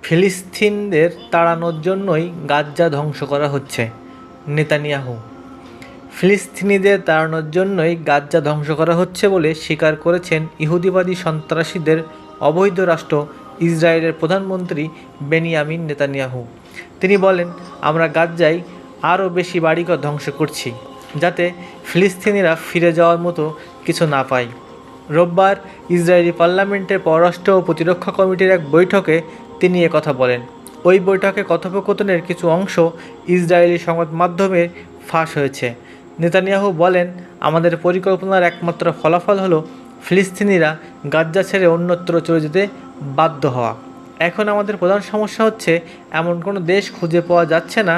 ফিলিস্তিনিদের তাড়ানোর জন্যই গাজ্জা ধ্বংস করা হচ্ছে, নেতানিয়াহু। ফিলিস্তিনিদের তাড়ানোর জন্যই গাজ্জা ধ্বংস করা হচ্ছে বলে স্বীকার করেছেন ইহুদিবাদী সন্ত্রাসীদের অবৈধ রাষ্ট্র ইসরায়েলের প্রধানমন্ত্রী বেনিয়ামিন নেতানিয়াহু। তিনি বলেন, আমরা গাজ্জায় আরও বেশি বাড়িঘর ধ্বংস করছি, যাতে ফিলিস্তিনিরা ফিরে যাওয়ার মতো কিছু না পায়। রোববার ইসরায়েলি পার্লামেন্টের পররাষ্ট্র ও প্রতিরক্ষা কমিটির এক বৈঠকে তিনি একথা বলেন। ওই বৈঠকে কথোপকথনের কিছু অংশ ইসরায়েলি সংবাদ মাধ্যমে ফাঁস হয়েছে। নেতানিয়াহু বলেন, আমাদের পরিকল্পনার একমাত্র ফলাফল হলো ফিলিস্তিনিরা গাজ্জা ছেড়ে অন্যত্র চলে যেতে বাধ্য হওয়া। এখন আমাদের প্রধান সমস্যা হচ্ছে এমন কোনো দেশ খুঁজে পাওয়া যাচ্ছে না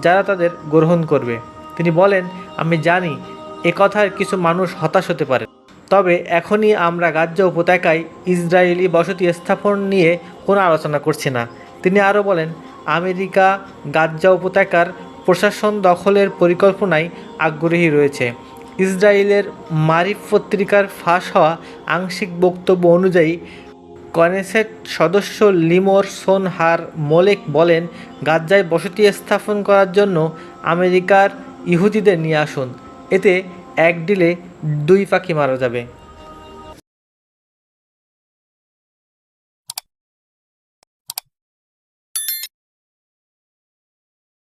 যারা তাদের গ্রহণ করবে। তিনি বলেন, আমি জানি একথায় কিছু মানুষ হতাশ হতে পারে, তবে এখনই আমরা গাজ্জা উপত্যকায় ইসরায়েলি বসতি স্থাপন নিয়ে কোনো আলোচনা করছি না। তিনি আরও বলেন, আমেরিকা গাজ্জা উপত্যকার প্রশাসন দখলের পরিকল্পনায় আগ্রহী রয়েছে। ইসরায়েলের মারিফ পত্রিকার ফাঁস হওয়া আংশিক বক্তব্য অনুযায়ী কনেসেট সদস্য লিমোর সোন হার মোলেক বলেন, গাজ্জায় বসতি স্থাপন করার জন্য আমেরিকার ইহুদিদের নিয়ে আসুন। এতে এক ডিলে দুই পাখি মারা যাবে।